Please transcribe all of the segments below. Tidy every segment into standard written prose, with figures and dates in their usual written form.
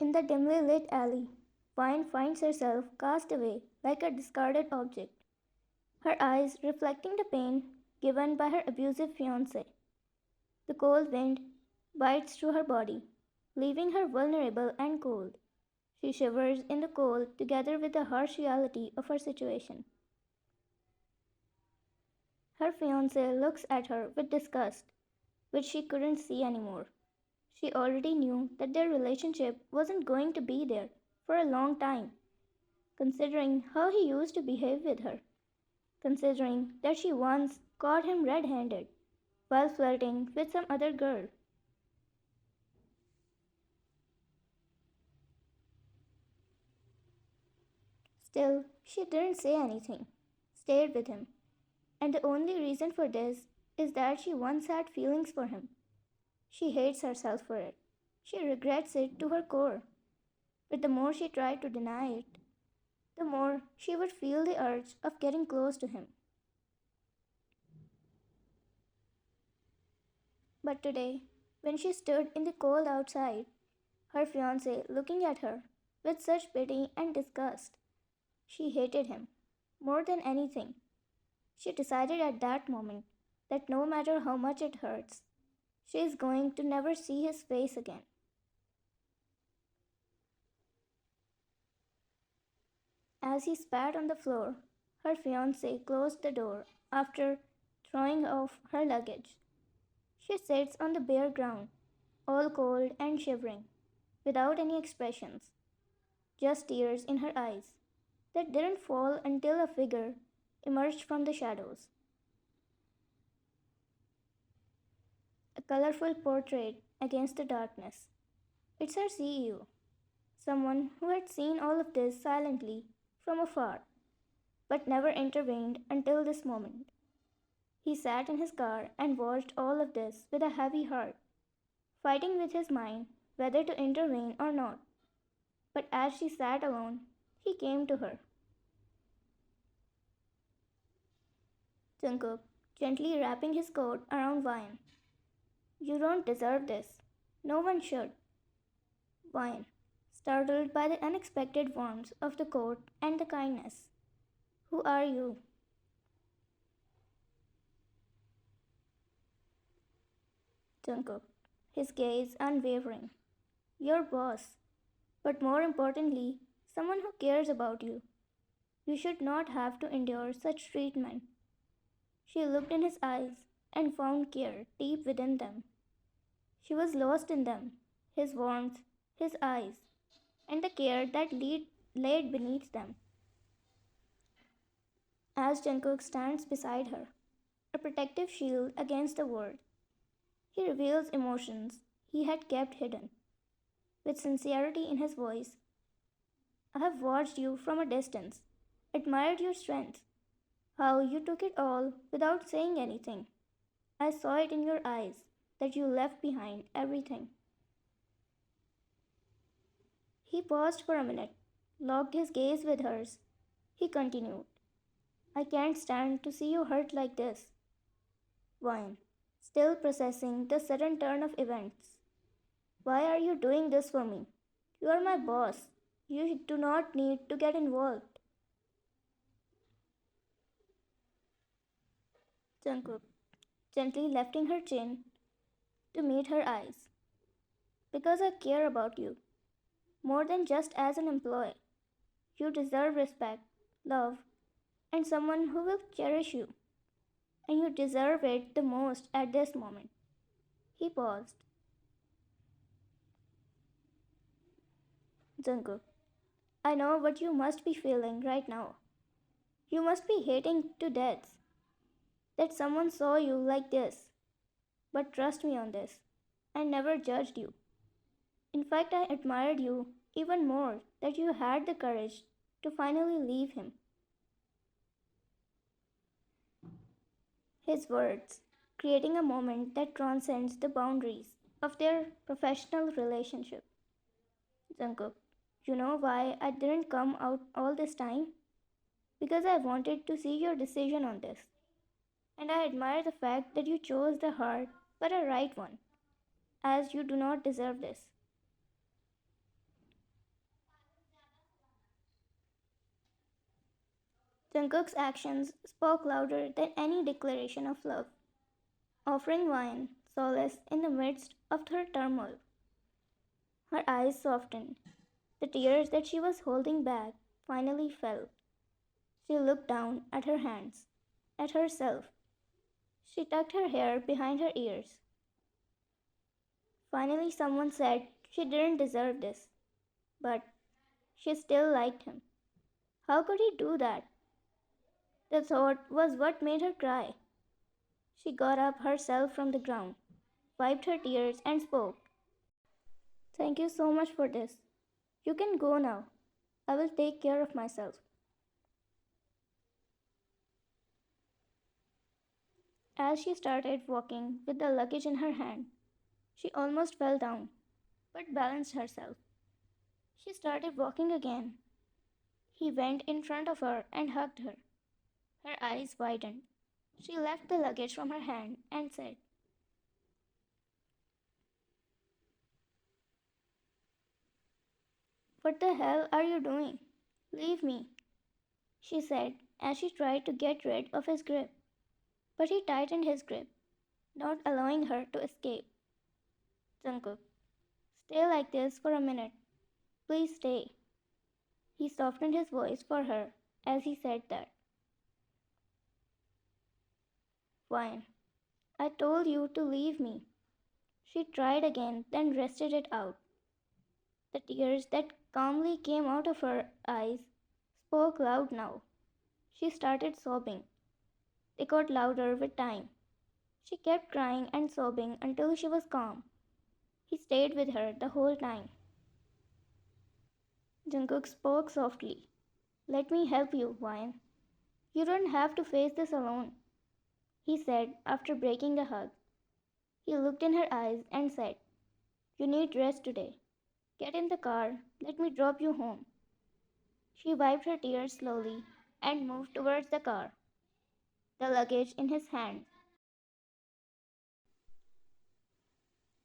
In the dimly lit alley, Vine finds herself cast away like a discarded object, her eyes reflecting the pain given by her abusive fiancé. The cold wind bites through her body, leaving her vulnerable and cold. She shivers in the cold together with the harsh reality of her situation. Her fiancé looks at her with disgust, which she couldn't see anymore. She already knew that their relationship wasn't going to be there for a long time, considering how he used to behave with her, considering that she once caught him red handed while flirting with some other girl. Still, she didn't say anything, stayed with him, and the only reason for this is that she once had feelings for him. She hates herself for it. She regrets it to her core. But the more she tried to deny it, the more she would feel the urge of getting close to him. But today, when she stood in the cold outside, her fiance looking at her with such pity and disgust, she hated him more than anything. She decided at that moment that no matter how much it hurts, she is going to never see his face again. As he spat on the floor, her fiance closed the door after throwing off her luggage. She sits on the bare ground, all cold and shivering, without any expressions, just tears in her eyes that didn't fall until a figure emerged from the shadows. A colorful portrait against the darkness. It's her CEO, someone who had seen all of this silently from afar, but never intervened until this moment. He sat in his car and watched all of this with a heavy heart, fighting with his mind whether to intervene or not. But as she sat alone, he came to her. Jungkook, gently wrapping his coat around Vine. You don't deserve this. No one should. Vine, startled by the unexpected warmth of the coat and the kindness. Who are you? Jungkook, his gaze unwavering. Your boss, but more importantly, someone who cares about you. You should not have to endure such treatment. She looked in his eyes and found care deep within them. She was lost in them, his warmth, his eyes, and the care that laid beneath them. As Jungkook stands beside her, a protective shield against the world, he reveals emotions he had kept hidden. With sincerity in his voice, I have watched you from a distance, admired your strength, how you took it all without saying anything. I saw it in your eyes that you left behind everything. He paused for a minute, locked his gaze with hers. He continued, I can't stand to see you hurt like this. Wine, still processing the sudden turn of events. Why are you doing this for me? You are my boss. You do not need to get involved. Jungkook, gently lifting her chin to meet her eyes. Because I care about you, more than just as an employee. You deserve respect, love, and someone who will cherish you. And you deserve it the most at this moment. He paused. Jungkook, I know what you must be feeling right now. You must be hating to death that someone saw you like this. But trust me on this. I never judged you. In fact, I admired you even more that you had the courage to finally leave him. His words, creating a moment that transcends the boundaries of their professional relationship. Jungkook, you know why I didn't come out all this time? Because I wanted to see your decision on this. And I admire the fact that you chose the hard but a right one, as you do not deserve this. Jungkook's actions spoke louder than any declaration of love, offering wine solace in the midst of her turmoil. Her eyes softened. The tears that she was holding back finally fell. She looked down at her hands, at herself. She tucked her hair behind her ears. Finally, someone said she didn't deserve this, but she still liked him. How could he do that? The thought was what made her cry. She got up herself from the ground, wiped her tears, and spoke. Thank you so much for this. You can go now. I will take care of myself. As she started walking with the luggage in her hand, she almost fell down, but balanced herself. She started walking again. He went in front of her and hugged her. Her eyes widened. She left the luggage from her hand and said, "What the hell are you doing? Leave me," she said as she tried to get rid of his grip. But he tightened his grip, not allowing her to escape. "Jungkook, stay like this for a minute. Please stay." He softened his voice for her as he said that. "Fine. I told you to leave me." She tried again, then wrested it out. The tears that calmly came out of her eyes spoke loud now. She started sobbing. They got louder with time. She kept crying and sobbing until she was calm. He stayed with her the whole time. Jungkook spoke softly. "Let me help you, Wine. You don't have to face this alone," he said after breaking the hug. He looked in her eyes and said, "You need rest today. Get in the car. Let me drop you home." She wiped her tears slowly and moved towards the car, the luggage in his hand.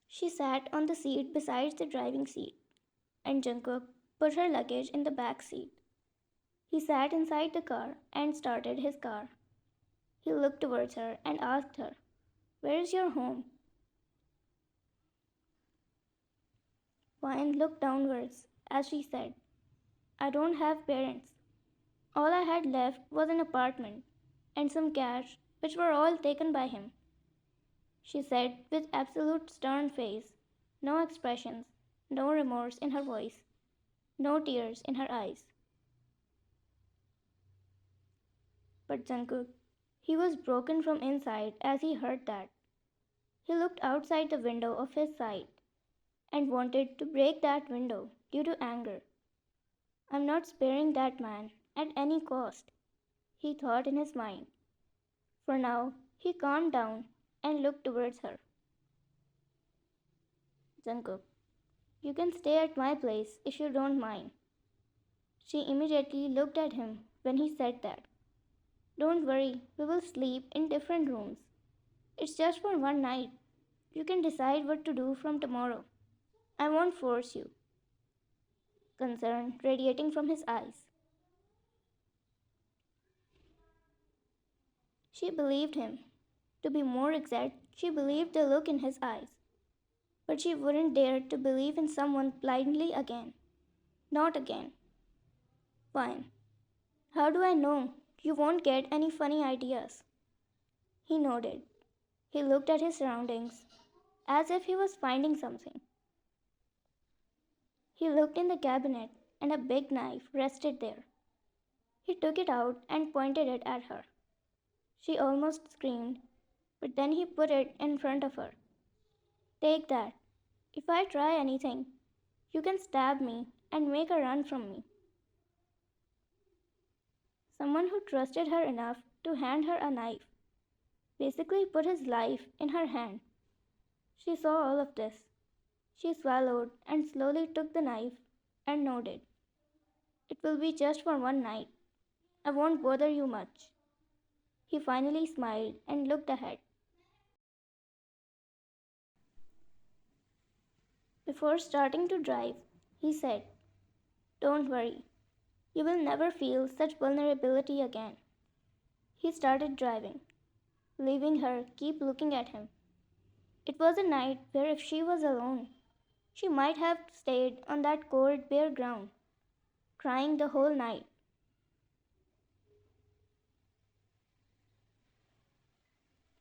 She sat on the seat beside the driving seat, and Jungkook put her luggage in the back seat. He sat inside the car and started his car. He looked towards her and asked her, "Where is your home?" Wine looked downwards as she said, "I don't have parents. All I had left was an apartment and some cash, which were all taken by him," she said with absolute stern face, no expressions, no remorse in her voice, no tears in her eyes. But Jungkook, he was broken from inside as he heard that. He looked outside the window of his side and wanted to break that window due to anger. "I'm not sparing that man at any cost," he thought in his mind. For now, he calmed down and looked towards her. "Jungkook, you can stay at my place if you don't mind." She immediately looked at him when he said that. "Don't worry, we will sleep in different rooms. It's just for one night. You can decide what to do from tomorrow. I won't force you." Concern radiating from his eyes. She believed him. To be more exact, she believed the look in his eyes. But she wouldn't dare to believe in someone blindly again. Not again. "Fine. How do I know you won't get any funny ideas?" He nodded. He looked at his surroundings as if he was finding something. He looked in the cabinet and a big knife rested there. He took it out and pointed it at her. She almost screamed, but then he put it in front of her. "Take that. If I try anything, you can stab me and make a run from me." Someone who trusted her enough to hand her a knife basically put his life in her hand. She saw all of this. She swallowed and slowly took the knife and nodded. "It will be just for one night. I won't bother you much." He finally smiled and looked ahead. Before starting to drive, he said, "Don't worry. You will never feel such vulnerability again." He started driving, leaving her keep looking at him. It was a night where if she was alone, she might have stayed on that cold bare ground, crying the whole night.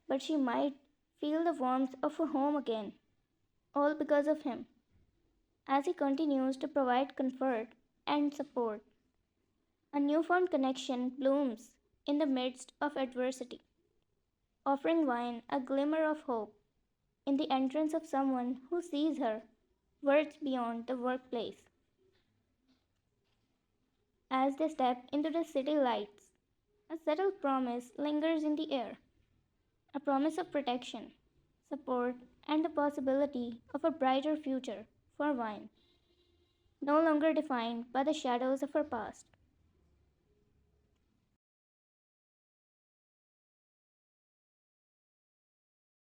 But she might feel the warmth of a home again, all because of him, as he continues to provide comfort and support. A newfound connection blooms in the midst of adversity, offering Wine a glimmer of hope in the entrance of someone who sees her worth beyond the workplace. As they step into the city lights, a subtle promise lingers in the air, a promise of protection, support, and the possibility of a brighter future for Wine, no longer defined by the shadows of her past.